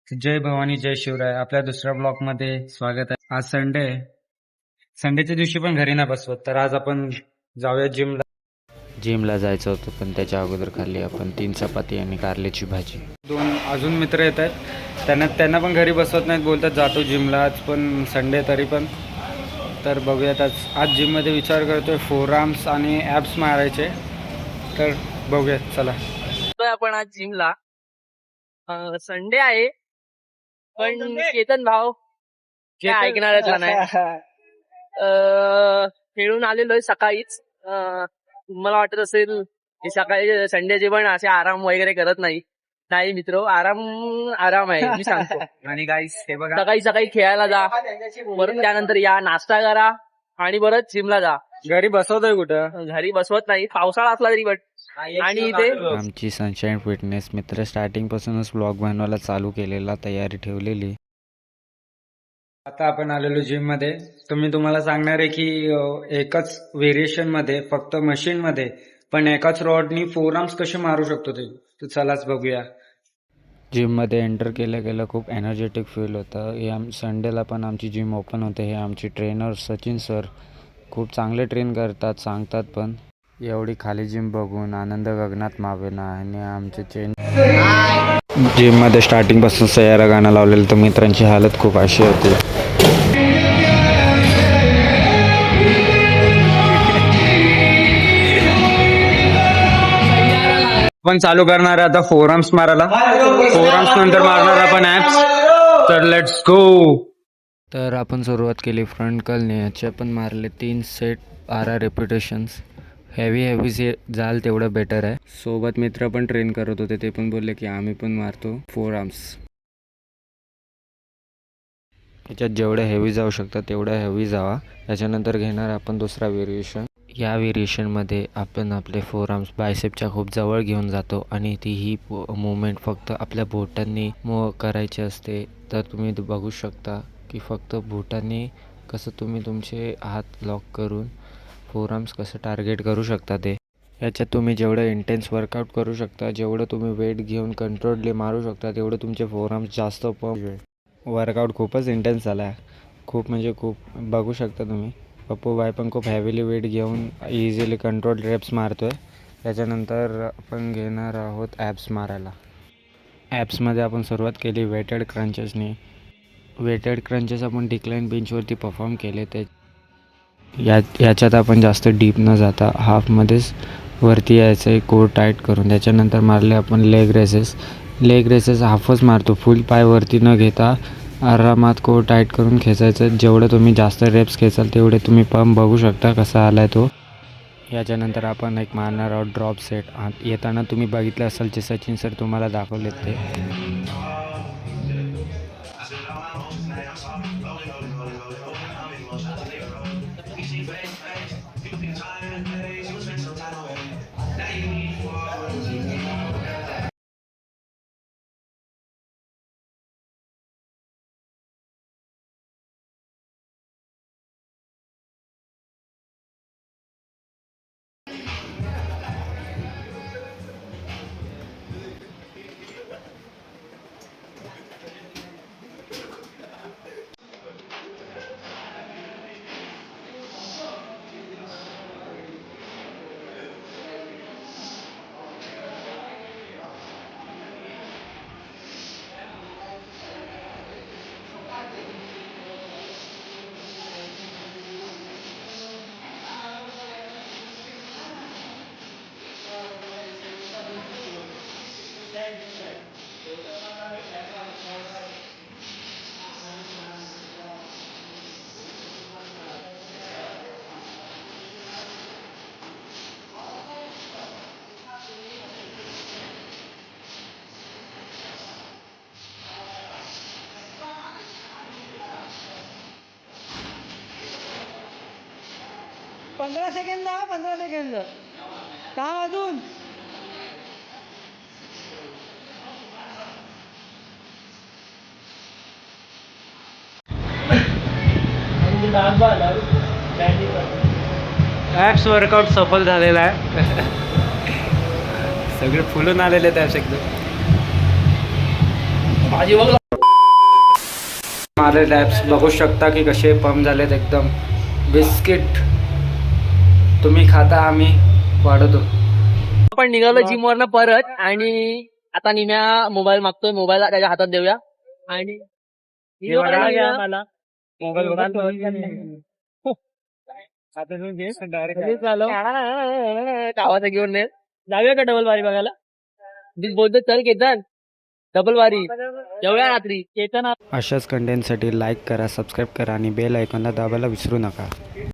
जय भवानी जय शिवराय. आपल्या दुसऱ्या ब्लॉक मध्ये स्वागत आहे. आज संडे आहे. संडेच्या दिवशी पण घरी नाही बसवत, तर आज आपण जाऊया जिमला. जिमला जायचं होतं पण त्याच्या अगोदर खाल्ली आपण 3 चपाती आणि कारल्याची भाजी. 2 अजून मित्र येत आहेत, त्यांना पण घरी बसवत नाहीत, बोलतात जातो जिमला. आज पण संडे तरी पण. तर बघूयात आज जिममध्ये विचार करतोय फोर आर्म्स आणि ॲब्स मारायचे. तर बघूयात, चला. आपण आज जिमला. संडे आहे पण केतन भाव काय ऐकणारच नाही. खेळून आलेलो आहे सकाळीच. मला वाटत असेल की सकाळी संडेचे पण असे आराम वगैरे करत नाही मित्र. आराम आहे मी सांगतो. आणि गाईस हे बघा, सकाळी खेळायला जा, परत त्यानंतर या नाश्ता करा आणि परत जिमला जा. घरी बसवतोय कुठं? घरी बसवत नाही, पावसाळा असला तरी बट. आणि इथे आमची सनशाईन फिटनेस मित्र स्टार्टिंग पासूनच ब्लॉग बनवायला चालू केलेला, तयारी ठेवलेली. आता आपण आलेलो जिम मध्ये. तुम्ही तुम्हाला सांगणार आहे की एकच व्हेरिएशन मध्ये, फक्त मशीन मध्ये पण एकाच रॉडनी फोर आर्म्स कसे मारू शकतो ते. तर चलाच बघूया. जिममध्ये एंटर केल्या खूप एनर्जेटिक फील होतं. संडेला पण आमची जिम ओपन होते. हे आमचे ट्रेनर सचिन सर खूप चांगले ट्रेन करतात, सांगतात पण. एवढी खाली जिम बघून आनंद गगनात मावेना. आणि आमचे जिममध्ये स्टार्टिंगपासून सयारा गाणं लावलेलं, तर मित्रांची हालत खूप अशी होती. आपण चालू करणार आहे आता फोर आर्म्स मारायला. फोर आर्म्स नंतर मारणार आपण ॲप्स. तर लेट्स गो. तर आपण सुरुवात केली फ्रंट कर्लने. याचे पण मारले 3 सेट 12 रेपिटेशन्स. हेवी जे जाल तेवढं बेटर आहे. सोबत मित्र पण ट्रेन करत होते, ते पण बोलले की आम्ही पण मारतो फोर आर्म्स. याच्यात जेवढं हेवी जाऊ शकतं तेवढं हेवी जावा. त्याच्यानंतर घेणार आपण दुसरा व्हेरिएशन. या व्हेरिएशनमध्ये आपण आपले फोर आर्म्स बायसेपच्या खूप जवळ घेऊन जातो आणि ही मूवमेंट फक्त आपल्या बोटांनी करायची असते. तर तुम्ही बघू शकता की फक्त बोटांनी कसं तुम्ही तुमचे हात लॉक करून फोर आर्म्स कसं टार्गेट करू शकता. ते याच्यात तुम्ही जेवढं इंटेन्स वर्कआउट करू शकता, जेवढं तुम्ही वेट घेऊन कंट्रोलली मारू शकता, तेवढं तुमचे फोर आर्म्स जास्त वर्कआउट खूपच इंटेन्स झाला आहे. खूप म्हणजे खूप. बघू शकता तुम्ही, पप्पू भाई पण खूप हॅवीली वेट घेऊन इझिली कंट्रोल रेप्स मारतो आहे. त्याच्यानंतर आपण घेणार आहोत ॲब्स मारायला. ॲब्समध्ये आपण सुरुवात केली वेटेड क्रंचेसनी. वेटेड क्रंचेस आपण डिक्लाइन बेंचवरती परफॉर्म केले. ते याच्यात आपण जास्त डीप न जाता हाफमध्येच वरती यायचं आहे, कोर टाईट करून. त्याच्यानंतर मारले आपण लेग रेसेस हाफच मारतो, फुल पाय वरती न घेता आरामात कोर टाईट करून खेचायचं. जेवढं तुम्ही जास्त रेप्स खेचाल तेवढे तुम्ही पंप बघू शकता कसा आला आहे तो. याच्यानंतर आपण एक मारणार आहोत ड्रॉप सेट. येताना तुम्ही बघितलं असाल जे सचिन सर तुम्हाला दाखवलेत ते. पंधरा सेकंद काम अजून. ॲप्स वर्कआउट सफल झालेला आहे. सगळे फुलून आलेले आहेत ॲप्स एकदम. भाजी बघ. माझे लॅब्स बघू शकता की कसे पंप झालेत एकदम. बिस्किट तुम्ही खाता, आम्ही वाढवतो. आपण निघालो जिम वरनं परत आणि आता निम्या मोबाईल मागतोय. मोबाईल त्याच्या हातात देऊया आणि मला गावाचा घेऊन नाही जाऊया का डबल वारी बघायला. मी बोलतो चल केतन डबल वारी जाऊया रात्री. केतन अशाच कंटेंटसाठी लाईक करा, सबस्क्राईब करा आणि बेल आयकॉनला दाबायला विसरू नका.